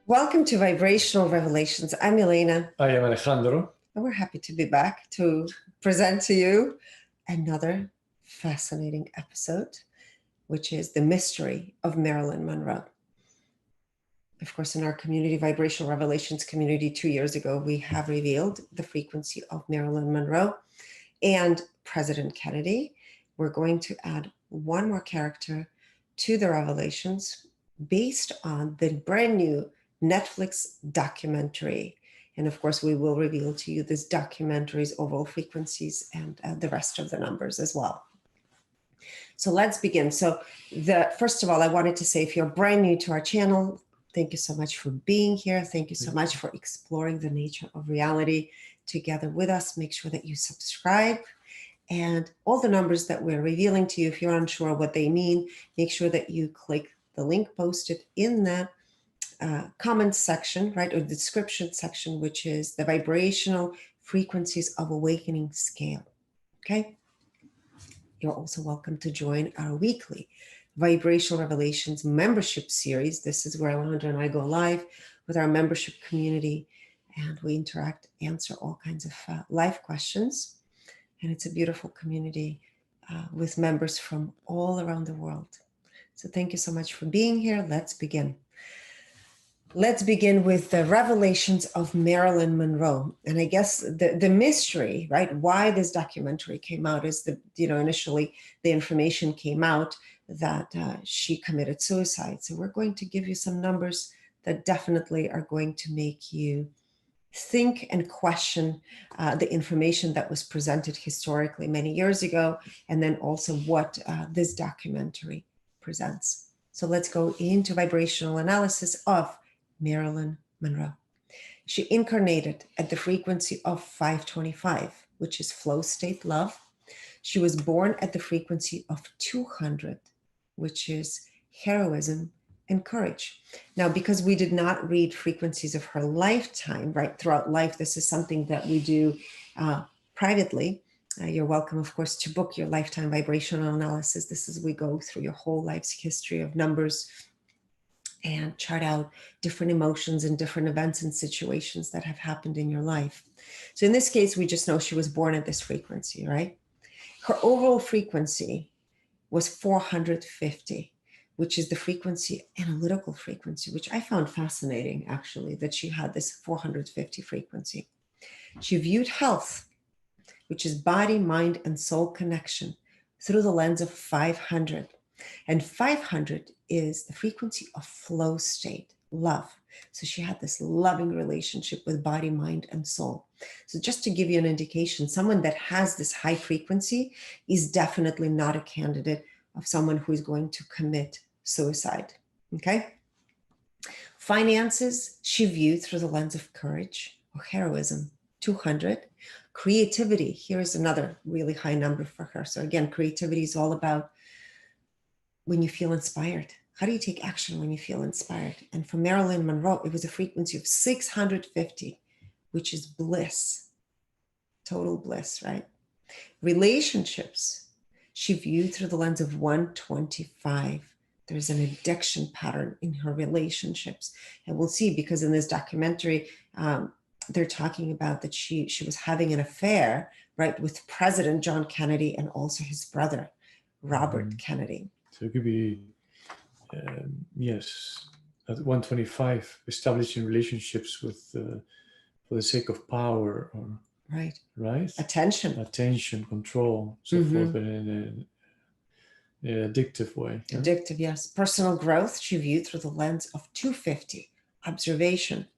Welcome to Vibrational Revelations. I'm Elena. I am Alejandro. And we're happy to be back to present to you another fascinating episode, which is the mystery of Marilyn Monroe. Of course, in our community, Vibrational Revelations community, 2 years ago, we have revealed the frequency of Marilyn Monroe and President Kennedy. We're going to add one more character to the revelations based on the brand new Netflix documentary. And of course, we will reveal to you this documentary's overall frequencies and the rest of the numbers as well. So let's begin. So first of all, I wanted to say, if you're brand new to our channel, thank you so much for being here. Thank you so much for exploring the nature of reality together with us. Make sure that you subscribe. And all the numbers that we're revealing to you, if you're unsure what they mean, make sure that you click the link posted in the comment section, right, or the description section, which is the vibrational frequencies of awakening scale. Okay. You're also welcome to join our weekly Vibrational Revelations membership series. This is where Alejandro and I go live with our membership community, and we interact, answer all kinds of life questions. And it's a beautiful community with members from all around the world. So thank you so much for being here. Let's begin. Let's begin with the revelations of Marilyn Monroe. And I guess the mystery, right, why this documentary came out is initially the information came out that she committed suicide. So we're going to give you some numbers that definitely are going to make you think and question the information that was presented historically many years ago, and then also what this documentary presents. So let's go into vibrational analysis of Marilyn Monroe. She incarnated at the frequency of 525, which is flow state love. She was born at the frequency of 200, which is heroism and courage. Now, because we did not read frequencies of her lifetime, right, throughout life, this is something that we do privately. You're welcome, of course, to book your lifetime vibrational analysis. This is, we go through your whole life's history of numbers and chart out different emotions and different events and situations that have happened in your life. So in this case, we just know she was born at this frequency, right? Her overall frequency was 450, which is the frequency, analytical frequency, which I found fascinating, actually, that she had this 450 frequency. She viewed health, which is body, mind, and soul connection, through the lens of 500. And 500 is the frequency of flow state, love. So she had this loving relationship with body, mind, and soul. So just to give you an indication, someone that has this high frequency is definitely not a candidate of someone who is going to commit suicide, okay? Finances, she viewed through the lens of courage or heroism, 200. Creativity, here's another really high number for her. So again, creativity is all about when you feel inspired. How do you take action when you feel inspired? And for Marilyn Monroe, it was a frequency of 650, which is bliss, total bliss, right? Relationships, she viewed through the lens of 125. There's an addiction pattern in her relationships. And we'll see, because in this documentary, they're talking about that she was having an affair, right, with President John Kennedy and also his brother, Robert Kennedy. So it could be, yes, at 125, establishing relationships with, for the sake of power, or right, attention, control, so forth, but in an addictive way. Yeah? Addictive, yes. Personal growth, she viewed through the lens of 250, observation.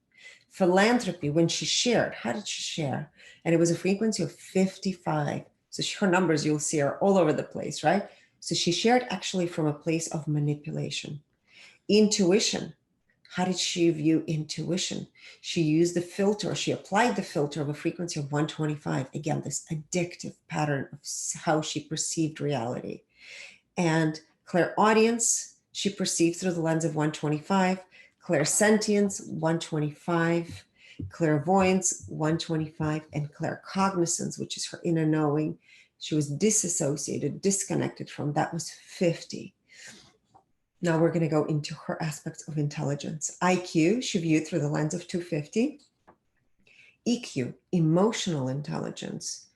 Philanthropy, when she shared, how did she share? And it was a frequency of 55. So her numbers, you'll see, are all over the place, right? So she shared actually from a place of manipulation. Intuition. How did she view intuition? She used the filter, she applied the filter of a frequency of 125. Again, this addictive pattern of how she perceived reality. And clairaudience, she perceived through the lens of 125. Clairsentience, 125. Clairvoyance, 125. And claircognizance, which is her inner knowing, she was disassociated, disconnected from, that was 50. Now we're going to go into her aspects of intelligence. IQ, she viewed through the lens of 250. EQ, emotional intelligence,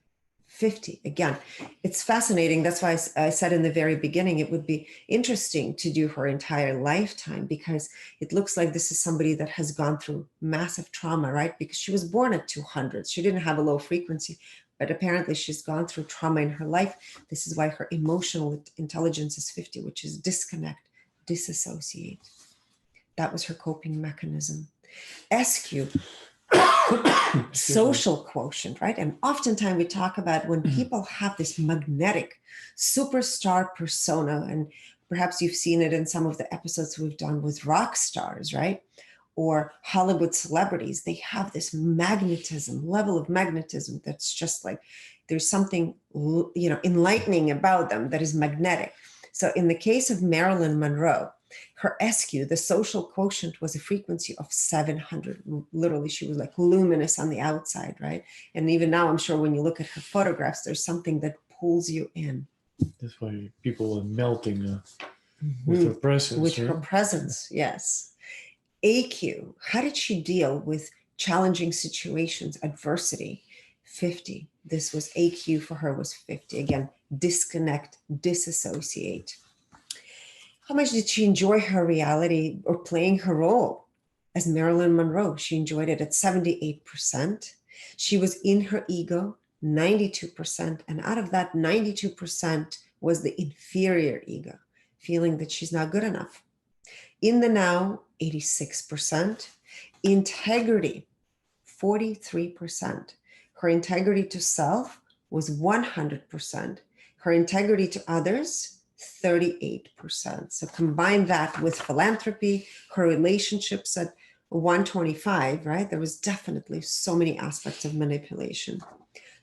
50. Again, it's fascinating. That's why I said in the very beginning, it would be interesting to do her entire lifetime, because it looks like this is somebody that has gone through massive trauma, right? Because she was born at 200. She didn't have a low frequency, but apparently she's gone through trauma in her life. This is why her emotional intelligence is 50, which is disconnect, disassociate. That was her coping mechanism. SQ, social quotient, right? And oftentimes we talk about when people have this magnetic superstar persona, and perhaps you've seen it in some of the episodes we've done with rock stars, right? Or Hollywood celebrities, they have this magnetism, level of magnetism that's just like, there's something, enlightening about them that is magnetic. So in the case of Marilyn Monroe, her SQ, the social quotient, was a frequency of 700. Literally, she was like luminous on the outside, right? And even now, I'm sure when you look at her photographs, there's something that pulls you in. That's why people are melting with her presence. With her presence, yes. AQ, how did she deal with challenging situations, adversity? 50. This was AQ for her, was 50. Again, disconnect, disassociate. How much did she enjoy her reality or playing her role as Marilyn Monroe? She enjoyed it at 78%. She was in her ego, 92%. And out of that 92% was the inferior ego, feeling that she's not good enough. In the now, 86%. Integrity, 43%. Her integrity to self was 100%. Her integrity to others, 38%. So combine that with philanthropy, her relationships at 125, right? There was definitely so many aspects of manipulation.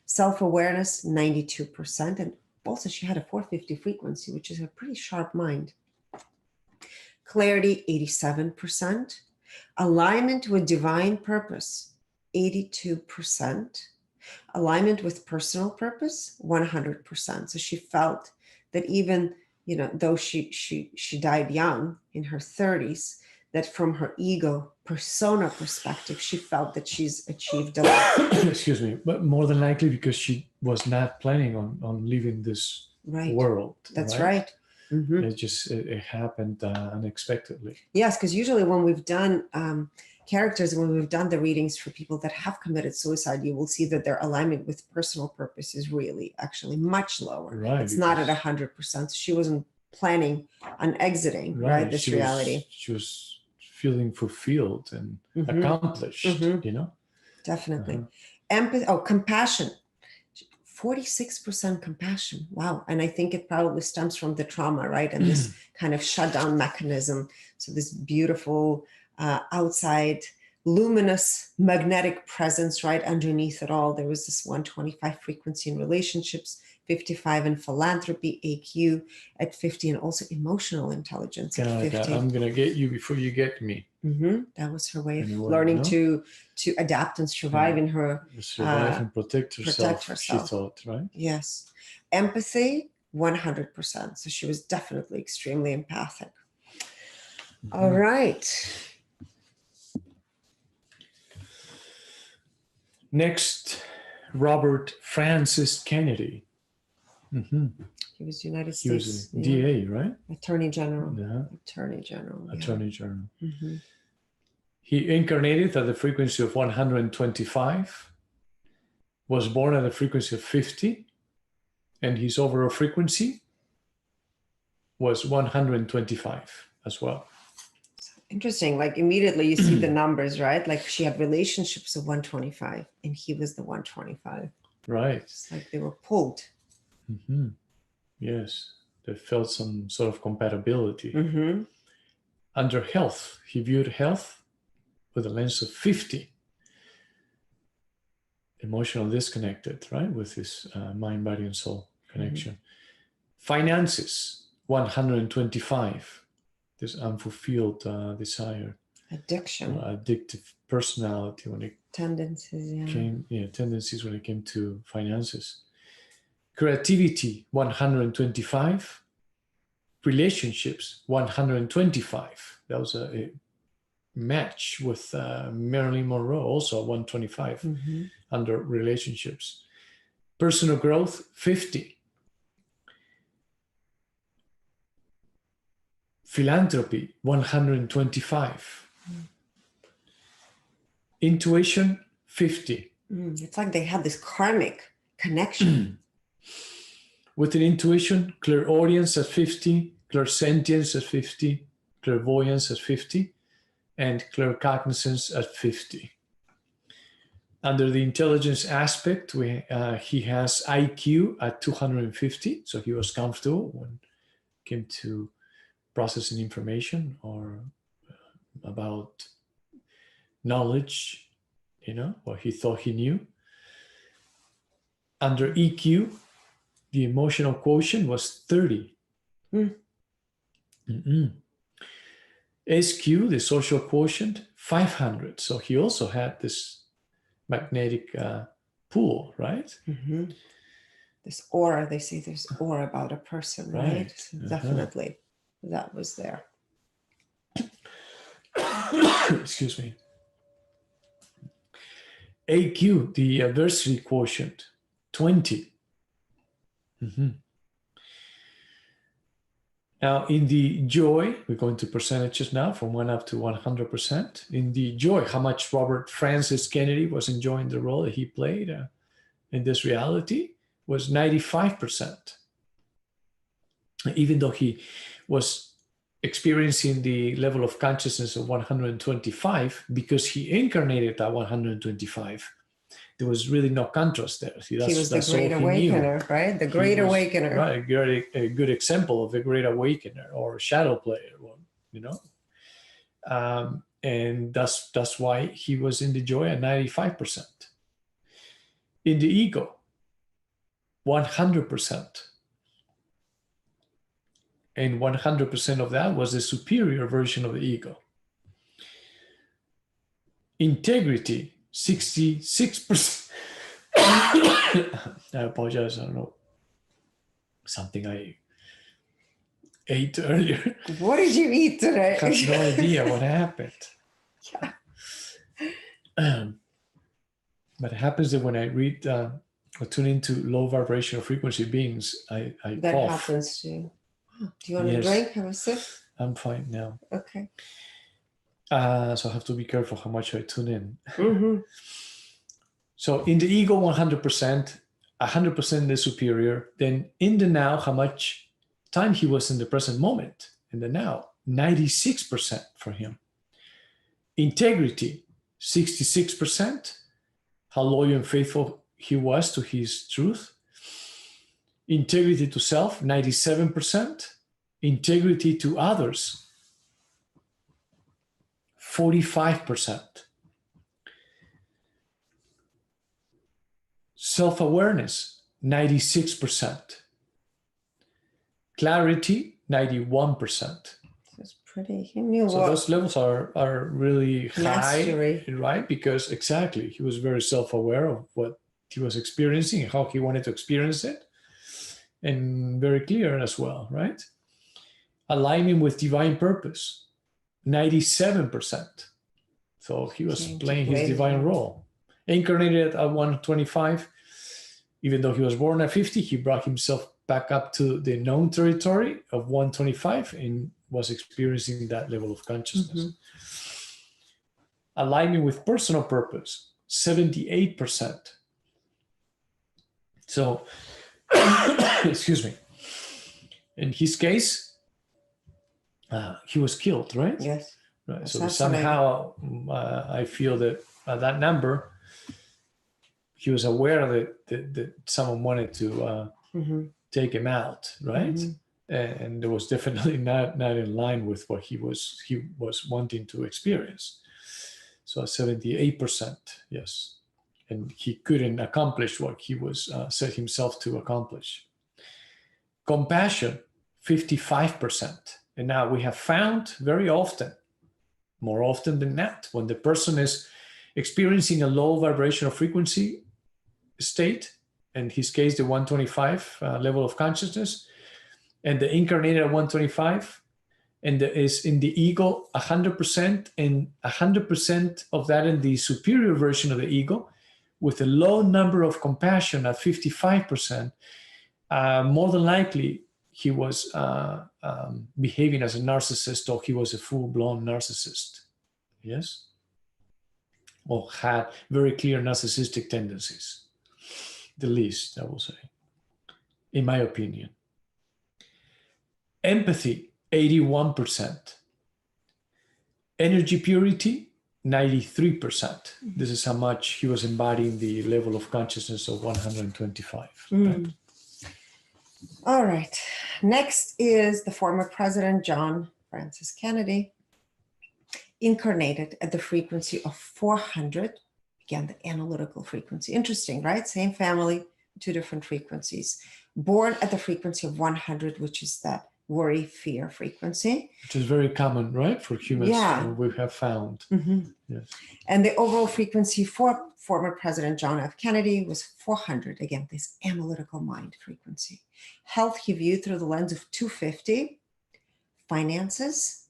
Self-awareness, 92%. And also she had a 450 frequency, which is a pretty sharp mind. Clarity, 87%. Alignment with divine purpose, 82%. Alignment with personal purpose, 100%. So she felt that even, though she died young in her 30s, that from her ego persona perspective, she felt that she's achieved a lot. Excuse me, but more than likely because she was not planning on leaving this world. That's right. Mm-hmm. It happened unexpectedly. Yes, because usually when we've done characters, when we've done the readings for people that have committed suicide, you will see that their alignment with personal purpose is really actually much lower. Right. It's not at 100%. She wasn't planning on exiting, right? This reality. She was feeling fulfilled and accomplished, Definitely. Empathy. Oh, compassion. 46% compassion. Wow. And I think it probably stems from the trauma, right? And this kind of shutdown mechanism. So this beautiful outside luminous magnetic presence right underneath it all. There was this 125 frequency in relationships, 55 in philanthropy, AQ at 50, and also emotional intelligence at 50. I'm going to get you before you get me. That was her way of learning to adapt and survive in her. Survive and protect herself, she thought, right? Yes. Empathy, 100%. So she was definitely extremely empathic. All right. Next, Robert Francis Kennedy. He was United States. He was a DA, right? Attorney General. Yeah. Attorney General. Attorney General. He incarnated at the frequency of 125, was born at the frequency of 50, and his overall frequency was 125 as well. Interesting. Like immediately you see the numbers, right? Like she had relationships of 125 and he was the 125. Right. It's like they were pulled. Yes. They felt some sort of compatibility. Under health, he viewed health with a lens of 50. Emotional disconnected, right? With his mind, body, and soul connection. Finances, 125. This unfulfilled desire, addiction, addictive personality when it tendencies when it came to finances. Creativity, 125, relationships, 125. That was a match with Marilyn Monroe, also 125 under relationships. Personal growth, 50. Philanthropy, 125. Intuition, 50. It's like they had this karmic connection. With an intuition, clairaudience at 50, clairsentience at 50, clairvoyance at 50, and claircognizance at 50. Under the intelligence aspect, he has IQ at 250, so he was comfortable when it came to processing information or about knowledge, what he thought he knew. Under EQ, the emotional quotient was 30. SQ, the social quotient, 500. So he also had this magnetic pull, right? This aura, they say there's aura about a person, right? So definitely that was there. Excuse me. AQ, the adversity quotient, 20. Now, in the joy, we're going to percentages now from 1 up to 100%. In the joy, how much Robert Francis Kennedy was enjoying the role that he played in this reality was 95%. Even though he was experiencing the level of consciousness of 125, because he incarnated at 125, there was really no contrast there. See, he was the great awakener, right? The great awakener. Right, a good example of a great awakener or shadow player, and that's why he was in the joy at 95%. In the ego, 100%. And 100% of that was the superior version of the ego. Integrity, 66%. I apologize. I don't know. Something I ate earlier. What did you eat today? I have no idea what happened. But it happens that when I read or tune into low vibrational frequency beings, I that cough. happens to you. Do you want a drink? Have a sip? I'm fine now. Okay. So I have to be careful how much I tune in. So in the ego, 100%, 100% the superior. Then in the now, how much time he was in the present moment. In the now, 96% for him. Integrity, 66%. How loyal and faithful he was to his truth. Integrity to self, 97%. Integrity to others, 45%. Self-awareness, 96%. Clarity, 91%. That's pretty. He knew so those levels are really mastery. High, right? Because exactly, he was very self-aware of what he was experiencing and how he wanted to experience it. And very clear as well, right? Aligning with divine purpose, 97%. So he was playing his divine role. Incarnated at 125, even though he was born at 50, he brought himself back up to the known territory of 125 and was experiencing that level of consciousness. Aligning with personal purpose, 78%. So, excuse me. In his case, he was killed, right? Yes. Right. So somehow I feel that that number, he was aware that someone wanted to take him out, right? And it was definitely not in line with what he was wanting to experience. So 78%, yes. And he couldn't accomplish what he was set himself to accomplish. Compassion, 55%. And now we have found very often, more often than not, when the person is experiencing a low vibrational frequency state, in his case, the 125 level of consciousness, and the incarnated at 125, and is in the ego 100%, and 100% of that in the superior version of the ego, with a low number of compassion at 55%, more than likely he was behaving as a narcissist, or he was a full-blown narcissist. Yes? Or had very clear narcissistic tendencies. The least, I will say, in my opinion. Empathy, 81%. Energy purity, 93%. This is how much he was embodying the level of consciousness of 125. Right? All right. Next is the former President John Francis Kennedy, incarnated at the frequency of 400. Again, the analytical frequency. Interesting, right? Same family, two different frequencies. Born at the frequency of 100, which is that worry, fear frequency. Which is very common, right? For humans, Yeah. We have found. Yes. And the overall frequency for former President John F. Kennedy was 400. Again, this analytical mind frequency. Health, he viewed through the lens of 250. Finances,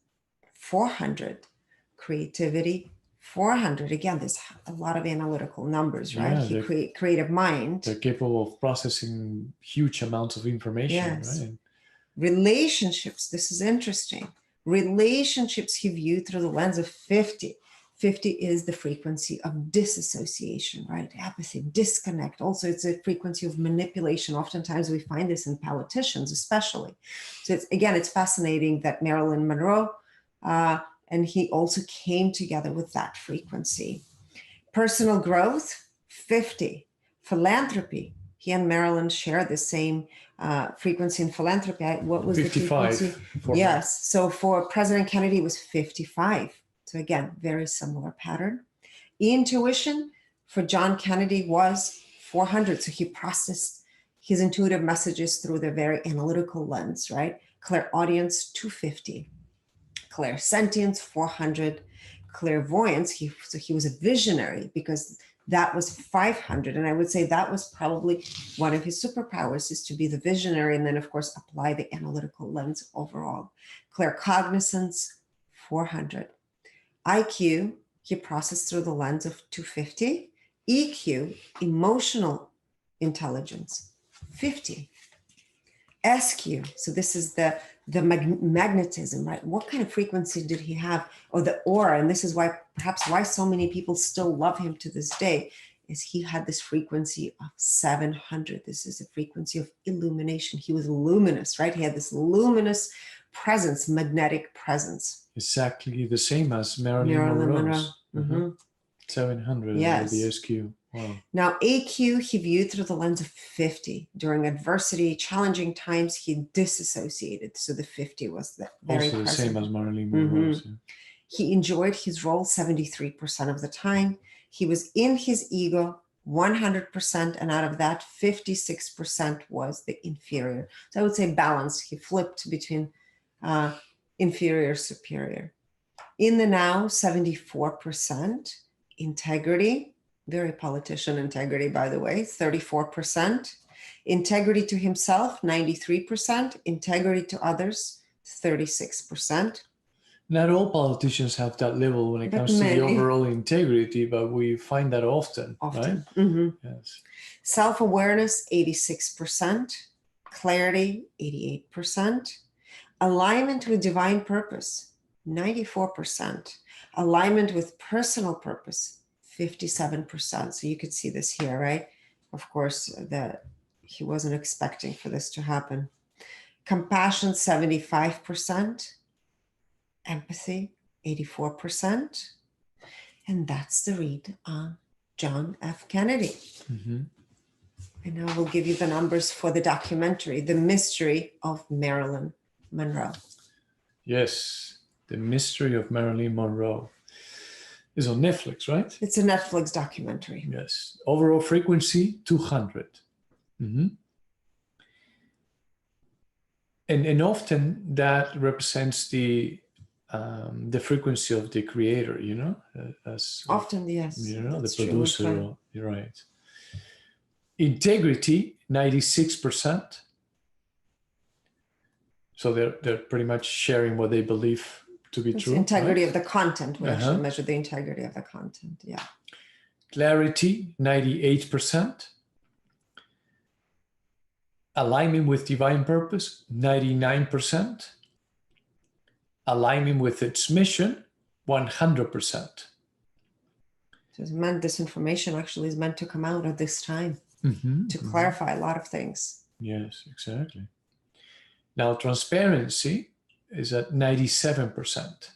400. Creativity, 400. Again, there's a lot of analytical numbers, right? Yeah, creative mind. They're capable of processing huge amounts of information, Yes. right? Relationships, this is interesting. Relationships he viewed through the lens of 50. 50 is the frequency of disassociation, right? Apathy, disconnect. Also, it's a frequency of manipulation. Oftentimes we find this in politicians, especially. So it's fascinating that Marilyn Monroe, and he also came together with that frequency. Personal growth, 50. Philanthropy, he and Marilyn share the same frequency in philanthropy. What was 55 the frequency? Yes. So for President Kennedy, it was 55. So again, very similar pattern. Intuition for John Kennedy was 400. So he processed his intuitive messages through the very analytical lens, right? Clairaudience, 250. Clairsentience, 400. Clairvoyance, he was a visionary, because that was 500. And I would say that was probably one of his superpowers, is to be the visionary, and then of course apply the analytical lens overall. Claircognizance, 400. IQ, he processed through the lens of 250. EQ, emotional intelligence, 50. SQ, so this is the magnetism, right? What kind of frequency did he have? Or the aura, and this is perhaps why so many people still love him to this day, is he had this frequency of 700. This is a frequency of illumination. He was luminous, right? He had this luminous presence, magnetic presence. Exactly the same as Marilyn Monroe. 700, yes. The SQ. Wow. Now, AQ, he viewed through the lens of 50. During adversity, challenging times, he disassociated. So the 50 was very also the present. same as Marilyn Monroe. He enjoyed his role 73% of the time. He was in his ego 100%, and out of that, 56% was the inferior. So I would say balanced. He flipped between inferior, superior. In the now, 74%. Integrity, very politician integrity, by the way, 34%. Integrity to himself, 93%. Integrity to others, 36%. Not all politicians have that level when it comes to the overall integrity, but we find that often. Right? Yes. Self-awareness, 86%. Clarity, 88%. Alignment with divine purpose, 94%. Alignment with personal purpose, 57%. So you could see this here, right? Of course, that he wasn't expecting for this to happen. Compassion, 75%. Empathy, 84%. And that's the read on John F. Kennedy. And now we'll give you the numbers for the documentary, The Mystery of Marilyn Monroe. Yes. The Mystery of Marilyn Monroe is on Netflix, right? It's a Netflix documentary. Yes. Overall frequency, 200. And often that represents the frequency of the creator, as often, yes. The producer. You're right. Integrity, 96%. So they're pretty much sharing what they believe to be It's true. the integrity right? of the content. We Uh-huh. actually measure the integrity of the content. Yeah. Clarity, 98%. Alignment with divine purpose, 99%. Alignment with its mission, 100%. So it's meant, this information actually is meant to come out at this time to clarify a lot of things. Yes, exactly. Now, transparency is at 97%.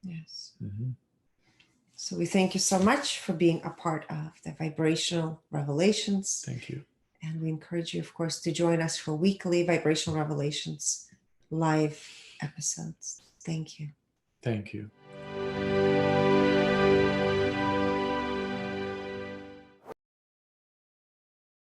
Yes. So we thank you so much for being a part of the Vibrational Revelations. Thank you. And we encourage you, of course, to join us for weekly Vibrational Revelations live episodes. Thank you. Thank you.